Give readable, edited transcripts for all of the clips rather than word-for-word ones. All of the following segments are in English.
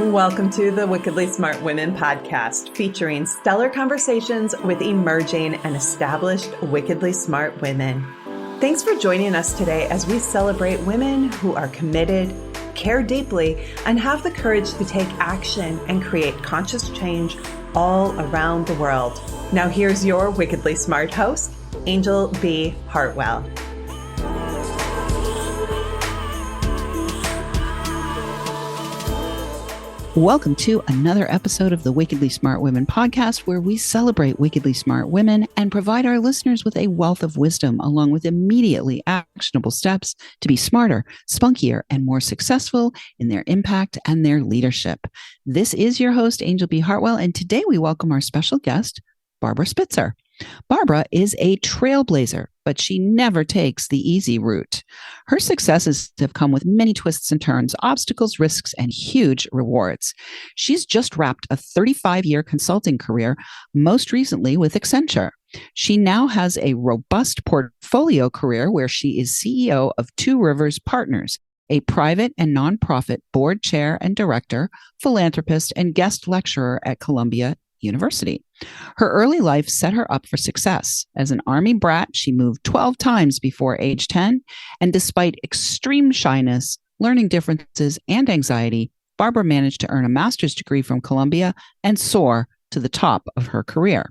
Welcome to the Wickedly Smart Women podcast, featuring stellar conversations with emerging and established wickedly smart women. Thanks for joining us today as we celebrate women who are committed, care deeply, and have the courage to take action and create conscious change all around the world. Now here's your wickedly smart host, Anjel B. Hartwell. Welcome to another episode of the Wickedly Smart Women podcast, where we celebrate wickedly smart women and provide our listeners with a wealth of wisdom, along with immediately actionable steps to be smarter, spunkier, and more successful in their impact and their leadership. This is your host, Anjel B. Hartwell, and today we welcome our special guest, Barbara Spitzer. Barbara is a trailblazer, but she never takes the easy route. Her successes have come with many twists and turns, obstacles, risks, and huge rewards. She's just wrapped a 35-year consulting career, most recently with Accenture. She now has a robust portfolio career where she is CEO of Two Rivers Partners, a private and nonprofit board chair and director, philanthropist, and guest lecturer at Columbia University. Her early life set her up for success. As an Army brat, she moved 12 times before age 10, and despite extreme shyness, learning differences, and anxiety, Barbara managed to earn a master's degree from Columbia and soar to the top of her career.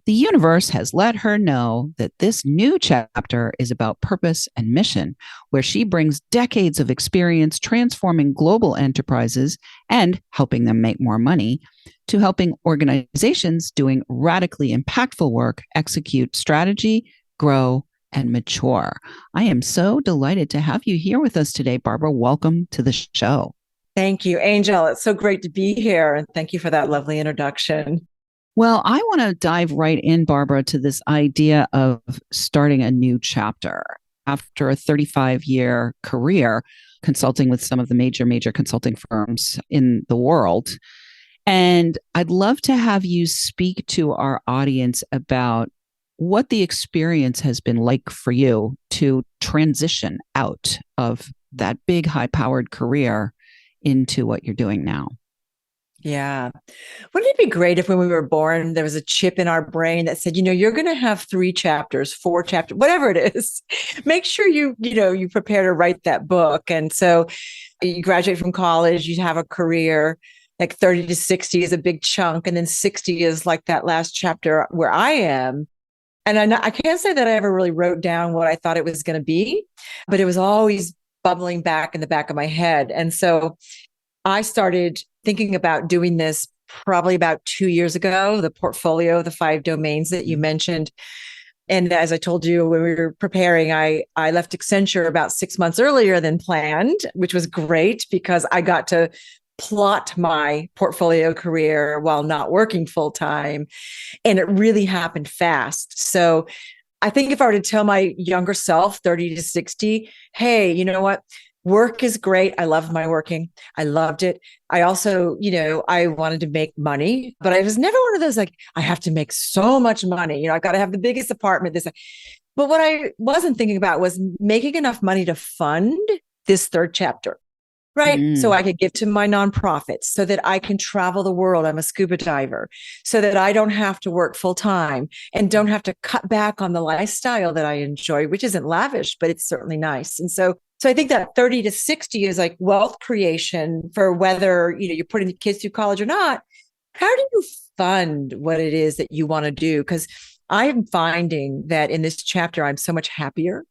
The universe has let her know that this new chapter is about purpose and mission, where she brings decades of experience transforming global enterprises and helping them make more money, to helping organizations doing radically impactful work execute strategy, grow, and mature. I am so delighted to have you here with us today, Barbara. Welcome to the show. Thank you, Anjel. It's so great to be here. And thank you for that lovely introduction. Well, I want to dive right in, Barbara, to this idea of starting a new chapter. After a 35-year career consulting with some of the major consulting firms in the world. And I'd love to have you speak to our audience about what the experience has been like for you to transition out of that big, high-powered career into what you're doing now. Yeah. Wouldn't it be great if when we were born, there was a chip in our brain that said, you're going to have 3 chapters, 4 chapters, whatever it is. Make sure you prepare to write that book. And so you graduate from college, you have a career, like 30 to 60 is a big chunk. And then 60 is like that last chapter where I am. And I can't say that I ever really wrote down what I thought it was going to be, but it was always bubbling back in the back of my head. And so I started thinking about doing this probably about 2 years ago, the portfolio, the 5 domains that you mentioned. And as I told you, when we were preparing, I left Accenture about 6 months earlier than planned, which was great because I got to plot my portfolio career while not working full time. And it really happened fast. So I think if I were to tell my younger self, 30 to 60, hey, you know what? Work is great. I loved my working. I loved it. I also, I wanted to make money, but I was never one of those, like, I have to make so much money. I've got to have the biggest apartment. But what I wasn't thinking about was making enough money to fund this 3rd chapter. Right. So I could give to my nonprofits so that I can travel the world. I'm a scuba diver, so that I don't have to work full time and don't have to cut back on the lifestyle that I enjoy, which isn't lavish, but it's certainly nice. And so I think that 30 to 60 is like wealth creation for whether, you're putting the kids through college or not. How do you fund what it is that you want to do? Because I'm finding that in this chapter, I'm so much happier.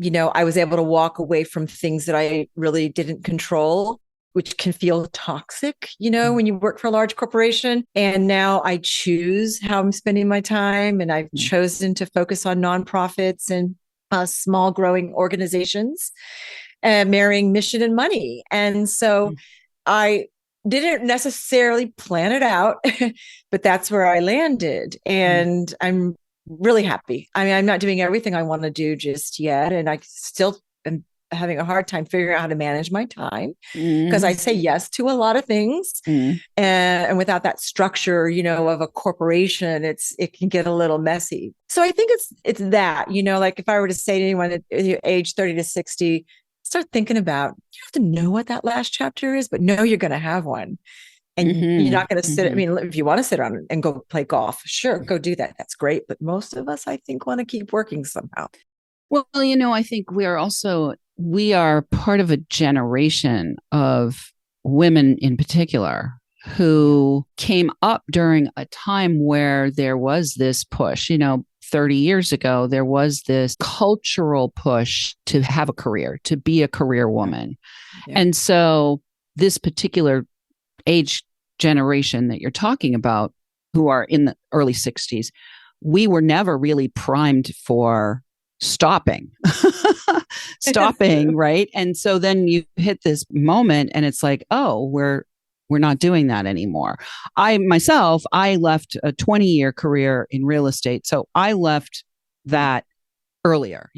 I was able to walk away from things that I really didn't control, which can feel toxic, when you work for a large corporation. And now I choose how I'm spending my time. And I've chosen to focus on nonprofits and small growing organizations, marrying mission and money. And so I didn't necessarily plan it out, but that's where I landed. And I'm really happy. I mean, I'm not doing everything I want to do just yet. And I still am having a hard time figuring out how to manage my time because I say yes to a lot of things. And without that structure, of a corporation, it can get a little messy. So I think it's that, like if I were to say to anyone at age 30 to 60, start thinking about, you have to know what that last chapter is, but know you're going to have one. And you're not going to sit. I mean, if you want to sit on and go play golf, sure, go do that. That's great. But most of us, I think, want to keep working somehow. Well, I think we are part of a generation of women in particular who came up during a time where there was this push. 30 years ago, there was this cultural push to have a career, to be a career woman. Yeah. And so this particular age generation that you're talking about, who are in the early 60s, we were never really primed for stopping, right? And so then you hit this moment and it's like, oh, we're not doing that anymore. I left a 20-year career in real estate. So I left that earlier,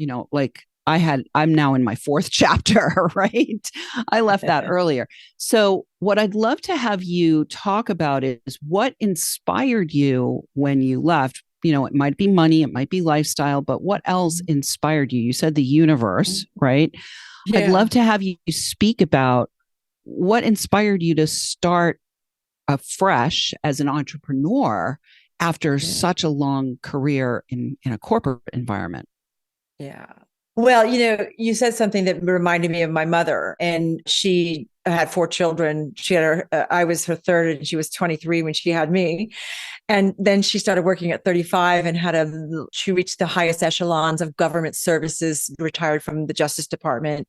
I'm now in my fourth chapter, right? I left that earlier. So what I'd love to have you talk about is what inspired you when you left. It might be money, it might be lifestyle, but what else inspired you? You said the universe, right? Yeah. I'd love to have you speak about what inspired you to start afresh as an entrepreneur after such a long career in a corporate environment. Yeah. Well, you said something that reminded me of my mother, and she had 4 children. She had I was her third, and she was 23 when she had me. And then she started working at 35 and she reached the highest echelons of government services, retired from the Justice Department,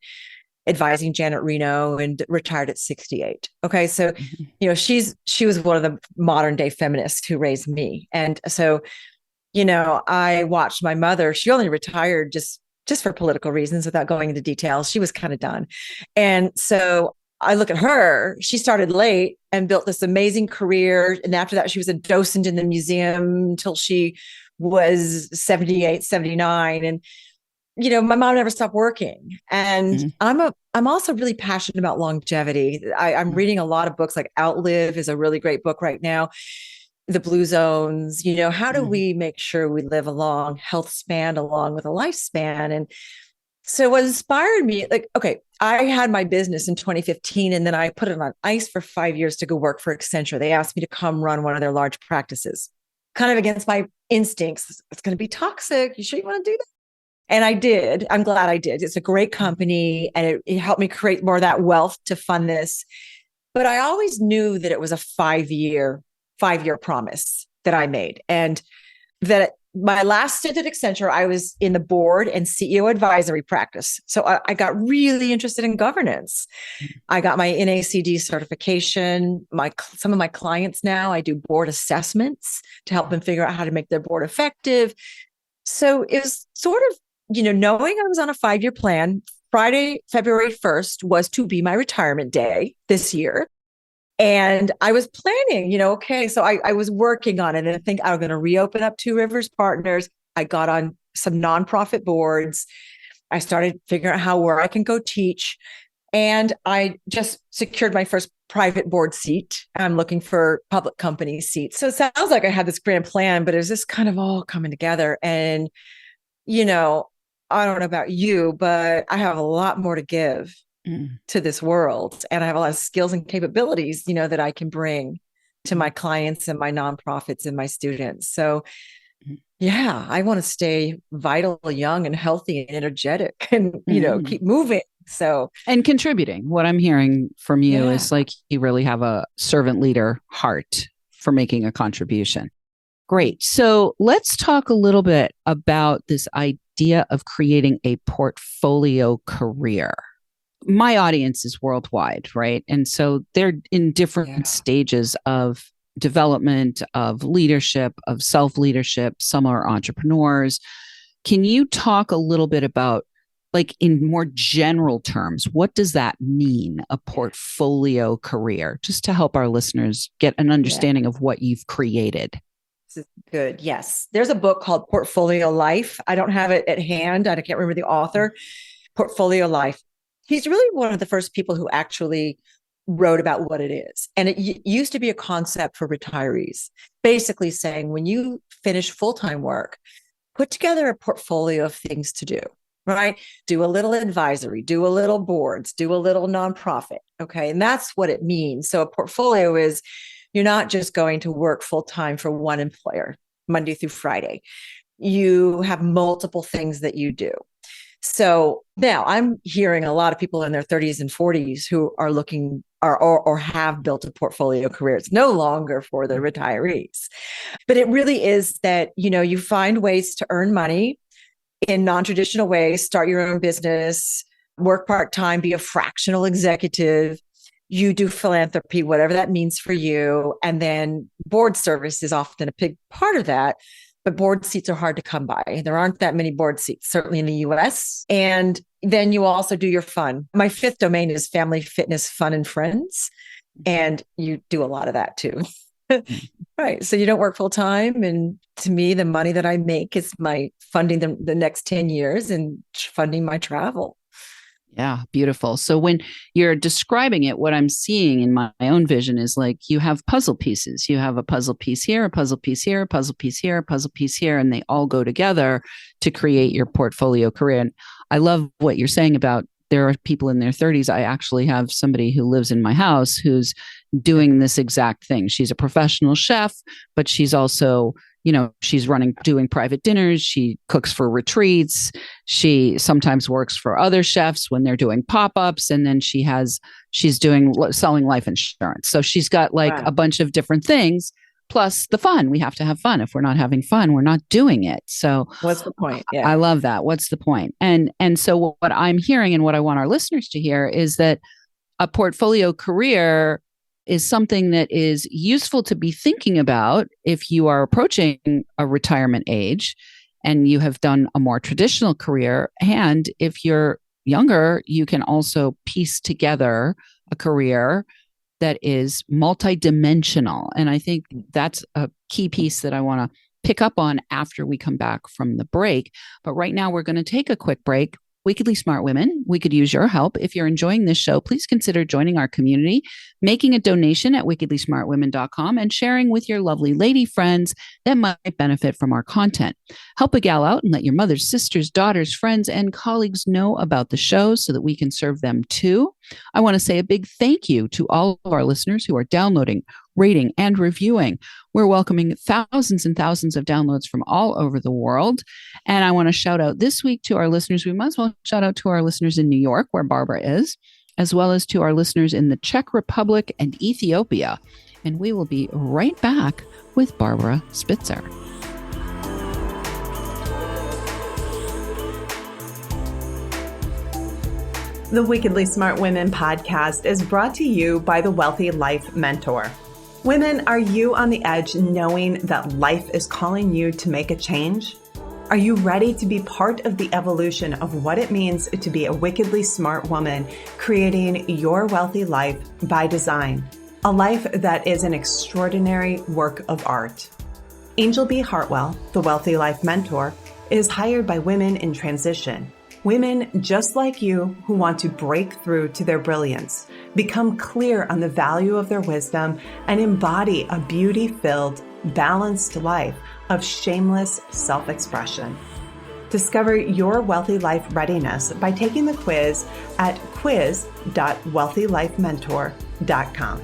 advising Janet Reno, and retired at 68. Okay. So, she was one of the modern day feminists who raised me. And so, I watched my mother. She only retired just for political reasons without going into details. She was kind of done. And so I look at her, she started late and built this amazing career. And after that, she was a docent in the museum until she was 78, 79. And, my mom never stopped working. And I'm also really passionate about longevity. I'm reading a lot of books, like Outlive is a really great book right now. The Blue Zones, how do we make sure we live a long health span along with a lifespan? And so what inspired me, I had my business in 2015, and then I put it on ice for 5 years to go work for Accenture. They asked me to come run one of their large practices, kind of against my instincts. It's going to be toxic. You sure you want to do that? And I did. I'm glad I did. It's a great company, and it helped me create more of that wealth to fund this. But I always knew that it was a 5-year promise that I made. And that my last stint at Accenture, I was in the board and CEO advisory practice. So I got really interested in governance. I got my NACD certification. Some of my clients now, I do board assessments to help them figure out how to make their board effective. So it was sort of, knowing I was on a 5-year plan. Friday, February 1st was to be my retirement day this year. And I was planning, so I was working on it, and I think I'm going to reopen up Two Rivers Partners. I got on some nonprofit boards. I started figuring out where I can go teach. And I just secured my first private board seat. I'm looking for public company seats. So it sounds like I had this grand plan, but it was just kind of all coming together. And, I don't know about you, but I have a lot more to give to this world. And I have a lot of skills and capabilities, that I can bring to my clients and my nonprofits and my students. So yeah, I want to stay vital, young and healthy and energetic and, keep moving. So, and contributing. What I'm hearing from you is like, you really have a servant leader heart for making a contribution. Great. So let's talk a little bit about this idea of creating a portfolio career. My audience is worldwide, right? And so they're in different stages of development, of leadership, of self-leadership. Some are entrepreneurs. Can you talk a little bit about, in more general terms, what does that mean, a portfolio career, just to help our listeners get an understanding of what you've created? This is good. Yes. There's a book called Portfolio Life. I don't have it at hand. I can't remember the author. Portfolio Life. He's really one of the first people who actually wrote about what it is. And it used to be a concept for retirees, basically saying, when you finish full-time work, put together a portfolio of things to do. right? Do a little advisory, do a little boards, do a little nonprofit. Okay. And that's what it means. So a portfolio is you're not just going to work full time for one employer, Monday through Friday. You have multiple things that you do. So now I'm hearing a lot of people in their 30s and 40s who are looking or have built a portfolio career. It's no longer for the retirees, but it really is that, you find ways to earn money in non-traditional ways, start your own business, work part-time, be a fractional executive. You do philanthropy, whatever that means for you. And then board service is often a big part of that. But board seats are hard to come by. There aren't that many board seats, certainly in the US. And then you also do your fun. My fifth domain is family, fitness, fun, and friends. And you do a lot of that too. Right. So you don't work full time. And to me, the money that I make is my funding the next 10 years and funding my travel. Yeah, beautiful. So when you're describing it, what I'm seeing in my own vision is like you have puzzle pieces. You have a puzzle piece here, a puzzle piece here, a puzzle piece here, a puzzle piece here, and they all go together to create your portfolio career. And I love what you're saying about there are people in their 30s. I actually have somebody who lives in my house who's doing this exact thing. She's a professional chef, but she's also she's doing private dinners. She cooks for retreats. She sometimes works for other chefs when they're doing pop-ups. And then she's selling life insurance. So she's got like a bunch of different things, plus the fun. We have to have fun. If we're not having fun, we're not doing it. So what's the point? Yeah. I love that. What's the point? And so what I'm hearing and what I want our listeners to hear is that a portfolio career is something that is useful to be thinking about if you are approaching a retirement age and you have done a more traditional career. And if you're younger, you can also piece together a career that is multidimensional. And I think that's a key piece that I want to pick up on after we come back from the break. But right now we're going to take a quick break. Wickedly Smart Women, we could use your help. If you're enjoying this show, please consider joining our community, making a donation at wickedlysmartwomen.com, and sharing with your lovely lady friends that might benefit from our content. Help a gal out and let your mothers, sisters, daughters, friends, and colleagues know about the show so that we can serve them too. I want to say a big thank you to all of our listeners who are downloading, rating, and reviewing. We're welcoming thousands and thousands of downloads from all over the world. And I want to shout out this week to our listeners. We might as well shout out to our listeners in New York, where Barbara is, as well as to our listeners in the Czech Republic and Ethiopia. And we will be right back with Barbara Spitzer. The Wickedly Smart Women podcast is brought to you by the Wealthy Life Mentor. Women, are you on the edge knowing that life is calling you to make a change? Are you ready to be part of the evolution of what it means to be a wickedly smart woman, creating your wealthy life by design? A life that is an extraordinary work of art. Anjel B. Hartwell, the Wealthy Life Mentor, is hired by women in transition. Women just like you who want to break through to their brilliance, become clear on the value of their wisdom, and embody a beauty-filled, balanced life of shameless self-expression. Discover your wealthy life readiness by taking the quiz at quiz.wealthylifementor.com.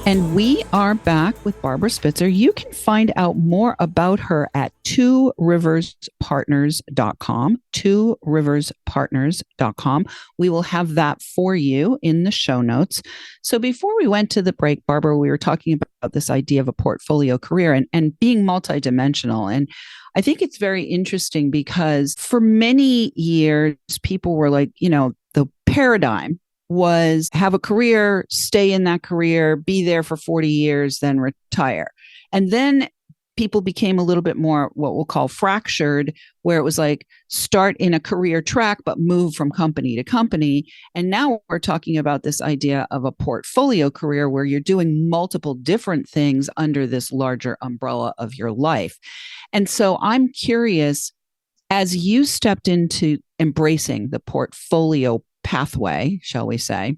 And we are back with Barbara Spitzer. You can find out more about her at tworiverspartners.com, tworiverspartners.com. We will have that for you in the show notes. So before we went to the break, Barbara, we were talking about this idea of a portfolio career and being multidimensional. And I think it's very interesting because for many years, people were like, the paradigm was have a career, stay in that career, be there for 40 years, then retire. And then people became a little bit more what we'll call fractured, where it was like start in a career track, but move from company to company. And now we're talking about this idea of a portfolio career where you're doing multiple different things under this larger umbrella of your life. And so I'm curious, as you stepped into embracing the portfolio pathway, shall we say,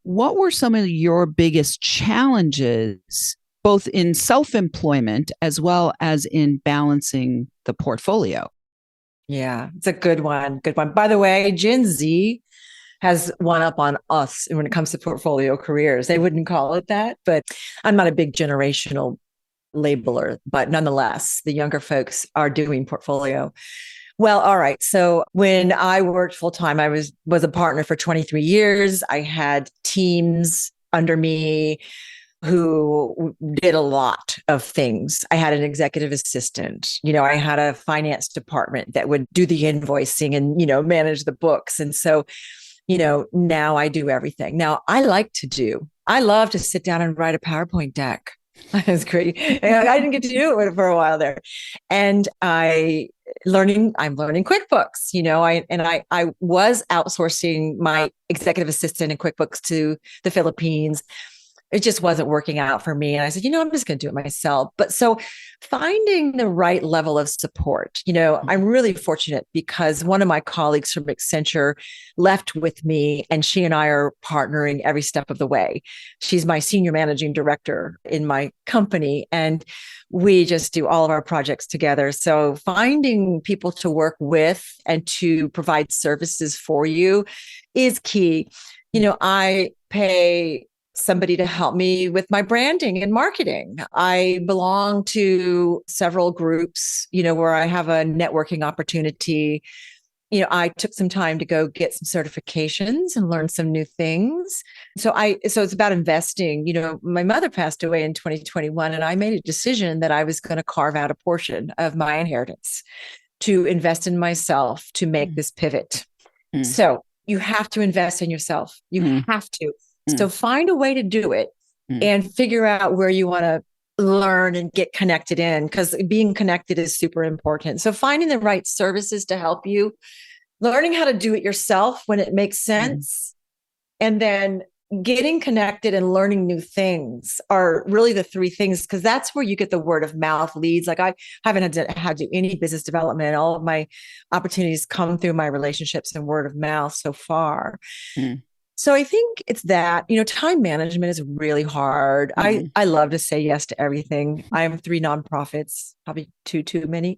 what were some of your biggest challenges both in self-employment as well as in balancing the portfolio. Yeah, it's a good one. Good one. By the way, Gen Z has one up on us when it comes to portfolio careers. They wouldn't call it that, but I'm not a big generational labeler, but nonetheless, the younger folks are doing portfolio. Well, all right. So when I worked full time, I was a partner for 23 years. I had teams under me who did a lot of things. I had an executive assistant. I had a finance department that would do the invoicing and, manage the books. And so, now I do everything. Now I love to sit down and write a PowerPoint deck. That's great. I didn't get to do it for a while there. And I'm learning QuickBooks, I was outsourcing my executive assistant in QuickBooks to the Philippines. It just wasn't working out for me. And I said, I'm just going to do it myself. But so finding the right level of support, I'm really fortunate because one of my colleagues from Accenture left with me and she and I are partnering every step of the way. She's my senior managing director in my company and we just do all of our projects together. So finding people to work with and to provide services for you is key. I pay somebody to help me with my branding and marketing. I belong to several groups, where I have a networking opportunity. I took some time to go get some certifications and learn some new things. So it's about investing. My mother passed away in 2021 and I made a decision that I was going to carve out a portion of my inheritance to invest in myself to make this pivot. So you have to invest in yourself. You have to. So find a way to do it and figure out where you want to learn and get connected in, because being connected is super important. So finding the right services to help you, learning how to do it yourself when it makes sense, and then getting connected and learning new things are really the three things, because that's where you get the word of mouth leads. Like I haven't had to do any business development. All of my opportunities come through my relationships and word of mouth so far. So I think it's that, time management is really hard. I love to say yes to everything. I have 3 nonprofits, probably too many,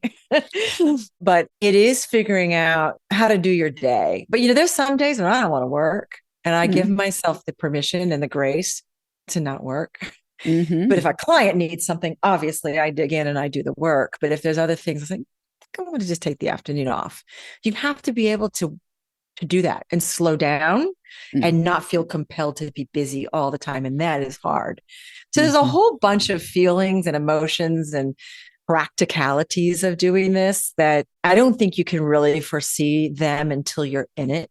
but it is figuring out how to do your day. But, there's some days when I don't want to work and I give myself the permission and the grace to not work. But if a client needs something, obviously I dig in and I do the work. But if there's other things, I think I'm going to just take the afternoon off. You have to be able to do that and slow down and not feel compelled to be busy all the time. And that is hard. So there's a whole bunch of feelings and emotions and practicalities of doing this that I don't think you can really foresee them until you're in it.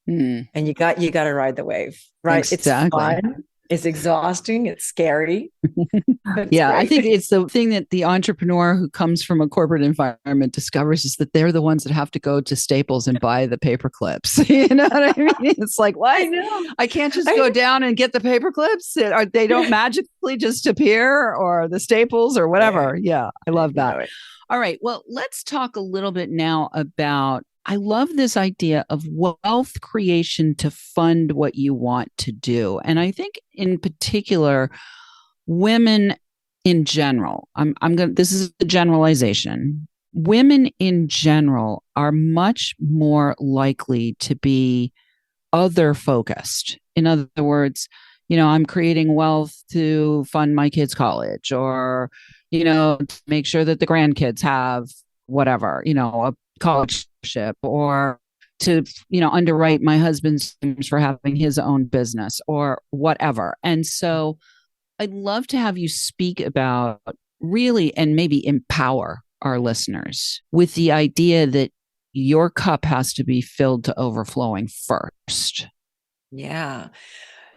And you got to ride the wave, right? Exactly. It's fun. It's exhausting. It's scary. Yeah, I think it's the thing that the entrepreneur who comes from a corporate environment discovers is that they're the ones that have to go to Staples and buy the paper clips. You know what I mean? It's like, what? I can't just go down and get the paper clips. They don't magically just appear, or the Staples or whatever. Yeah, I love that. All right. Well, let's talk a little bit now about, I love this idea of wealth creation to fund what you want to do. And I think in particular, women in general, this is a generalization. Women in general are much more likely to be other focused. In other words, I'm creating wealth to fund my kids' college, or, make sure that the grandkids have whatever, a college ship, or to, underwrite my husband's things for having his own business or whatever. And so I'd love to have you speak about really, and maybe empower our listeners with the idea that your cup has to be filled to overflowing first. Yeah.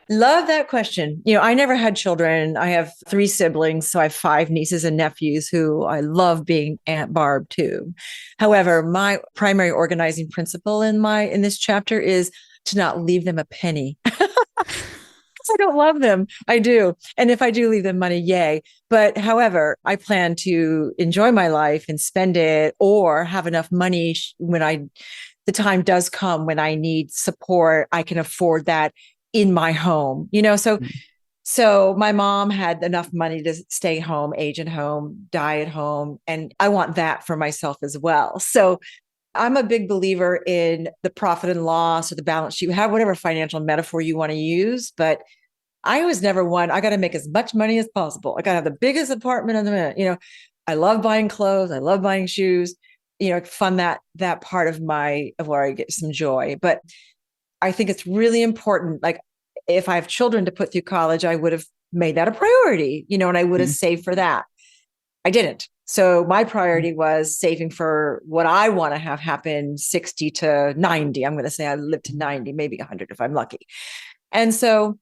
Love that question. I never had children. I have 3 siblings, so I have 5 nieces and nephews who I love being Aunt Barb too. However, my primary organizing principle in this chapter is to not leave them a penny. I don't love them. I do. And if I do leave them money, yay. But however, I plan to enjoy my life and spend it, or have enough money when the time does come when I need support, I can afford that in my home, so So my mom had enough money to stay home, age at home, die at home. And I want that for myself as well. So I'm a big believer in the profit and loss or the balance sheet. Have whatever financial metaphor you want to use. But I was never one, I got to make as much money as possible. I got to have the biggest apartment in the minute. I love buying clothes. I love buying shoes, fund that part of where I get some joy. But I think it's really important. Like if I have children to put through college, I would have made that a priority, and I would have saved for that. I didn't. So my priority was saving for what I want to have happen 60 to 90. I'm going to say I live to 90, maybe 100 if I'm lucky. And so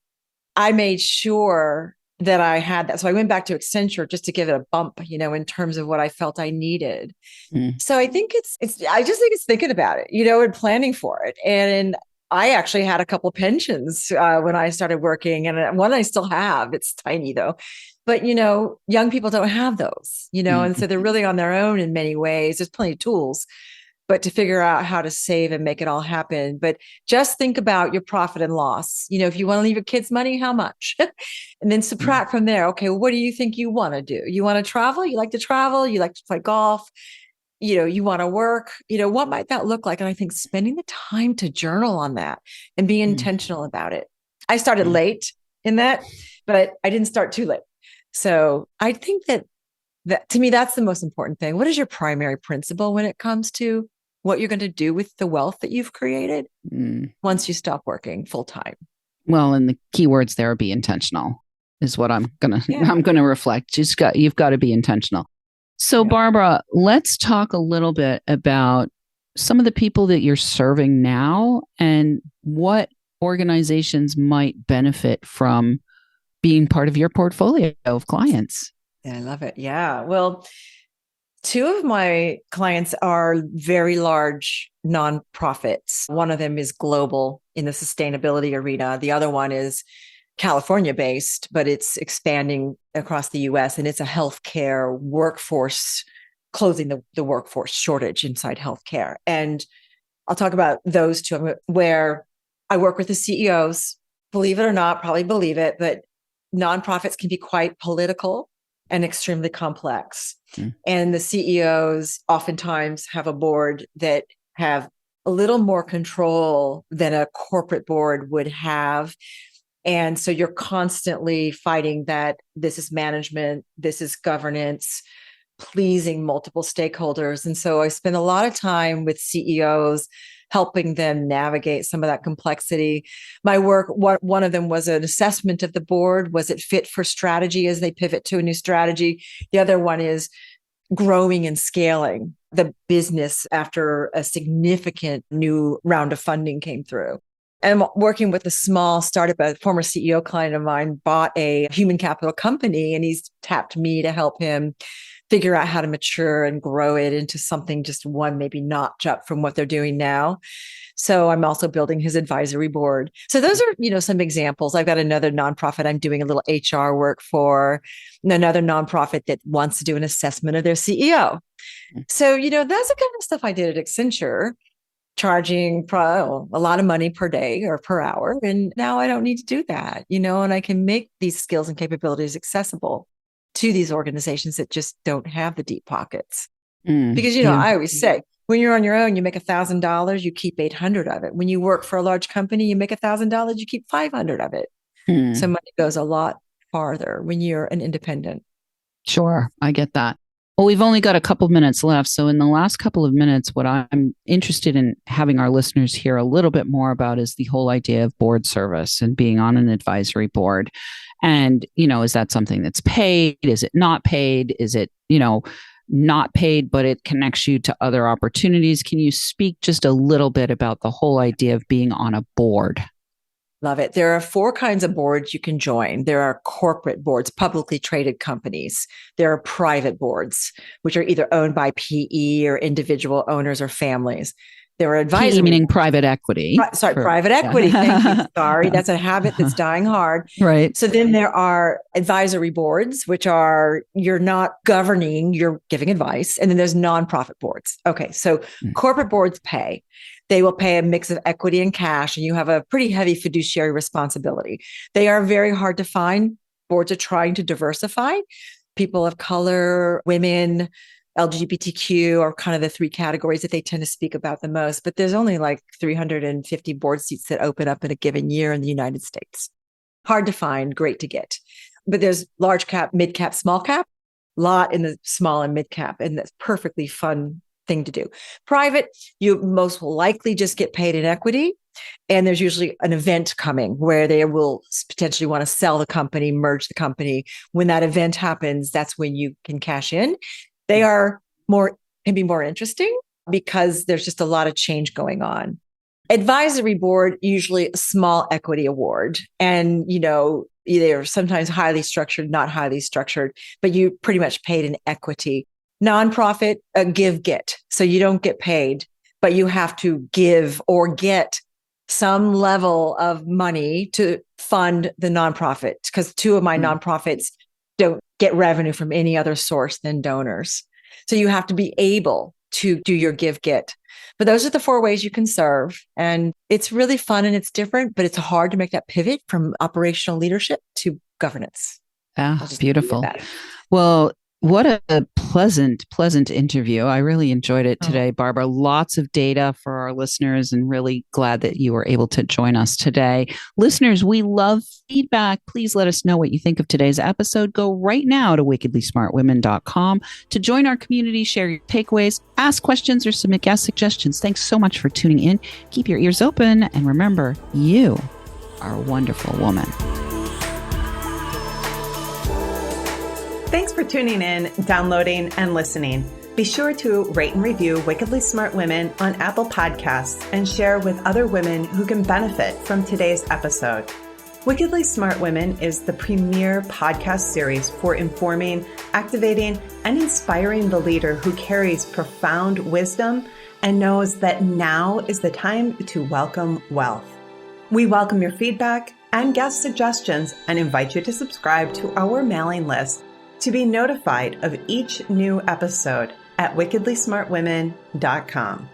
I made sure that I had that. So I went back to Accenture just to give it a bump, in terms of what I felt I needed. So I think I just think it's thinking about it, and planning for it. And I actually had a couple of pensions when I started working, and one I still have. It's tiny though. But, young people don't have those, and so they're really on their own in many ways. There's plenty of tools, but to figure out how to save and make it all happen. But just think about your profit and loss. If you want to leave your kids money, how much? And then subtract from there. Okay, what do you think you want to do? You want to travel? You like to travel? You like to play golf? You want to work? What might that look like? And I think spending the time to journal on that and be intentional about it. I started late in that, but I didn't start too late. So I think that to me, that's the most important thing. What is your primary principle when it comes to what you're going to do with the wealth that you've created once you stop working full time? Well, and the key words there are be intentional is what I'm going to reflect. You've got to be intentional. So Barbara, let's talk a little bit about some of the people that you're serving now and what organizations might benefit from being part of your portfolio of clients. Yeah, I love it. Yeah. Well, two of my clients are very large nonprofits. One of them is global in the sustainability arena. The other one is California based, but it's expanding across the US, and it's a healthcare workforce, closing the workforce shortage inside healthcare. And I'll talk about those two where I work with the CEOs. Believe it or not, probably believe it, but nonprofits can be quite political and extremely complex. And the CEOs oftentimes have a board that have a little more control than a corporate board would have. And so you're constantly fighting that this is management, this is governance, pleasing multiple stakeholders. And so I spend a lot of time with CEOs helping them navigate some of that complexity. My work, one of them was an assessment of the board. Was it fit for strategy as they pivot to a new strategy? The other one is growing and scaling the business after a significant new round of funding came through. And I'm working with a small startup. A former CEO client of mine bought a human capital company, and he's tapped me to help him figure out how to mature and grow it into something just one, maybe notch up from what they're doing now. So I'm also building his advisory board. So those are, some examples. I've got another nonprofit I'm doing a little HR work for, and another nonprofit that wants to do an assessment of their CEO. So, that's the kind of stuff I did at Accenture, charging a lot of money per day or per hour. And now I don't need to do that, and I can make these skills and capabilities accessible to these organizations that just don't have the deep pockets. Because, I always say, when you're on your own, you make $1,000, you keep 800 of it. When you work for a large company, you make $1,000, you keep 500 of it. So money goes a lot farther when you're an independent. Sure. I get that. Well, we've only got a couple of minutes left. So in the last couple of minutes, what I'm interested in having our listeners hear a little bit more about is the whole idea of board service and being on an advisory board. And, is that something that's paid? Is it not paid? Is it, not paid, but it connects you to other opportunities? Can you speak just a little bit about the whole idea of being on a board? Love it. There are 4 kinds of boards you can join. There are corporate boards, publicly traded companies. There are private boards, which are either owned by PE or individual owners or families. There are advisory. PE meaning private equity. Private equity. Thank you. Sorry. That's a habit that's dying hard. Right. So then there are advisory boards, which are, you're not governing, you're giving advice. And then there's nonprofit boards. Okay. So corporate boards pay. They will pay a mix of equity and cash, and you have a pretty heavy fiduciary responsibility. They are very hard to find. Boards are trying to diversify. People of color, women, LGBTQ are kind of the three categories that they tend to speak about the most. But there's only like 350 board seats that open up in a given year in the United States. Hard to find, great to get. But there's large cap, mid cap, small cap, lot in the small and mid cap. And that's perfectly fun thing to do. Private, you most will likely just get paid in equity. And there's usually an event coming where they will potentially want to sell the company, merge the company. When that event happens, that's when you can cash in. They can be more interesting because there's just a lot of change going on. Advisory board, usually a small equity award. And, they're sometimes highly structured, not highly structured, but you pretty much paid in equity. Nonprofit, a give-get. So you don't get paid, but you have to give or get some level of money to fund the nonprofit, because two of my nonprofits don't get revenue from any other source than donors. So you have to be able to do your give-get. But those are the 4 ways you can serve. And it's really fun and it's different, but it's hard to make that pivot from operational leadership to governance. Ah, beautiful. Well, what a pleasant interview. I really enjoyed it today, Barbara. Lots of data for our listeners, and really glad that you were able to join us today. Listeners, we love feedback. Please let us know what you think of today's episode. Go right now to wickedlysmartwomen.com to join our community, share your takeaways, ask questions, or submit guest suggestions. Thanks so much for tuning in. Keep your ears open, and remember, you are a wonderful woman. Thanks for tuning in, downloading, and listening. Be sure to rate and review Wickedly Smart Women on Apple Podcasts and share with other women who can benefit from today's episode. Wickedly Smart Women is the premier podcast series for informing, activating, and inspiring the leader who carries profound wisdom and knows that now is the time to welcome wealth. We welcome your feedback and guest suggestions and invite you to subscribe to our mailing list to be notified of each new episode at wickedlysmartwomen.com.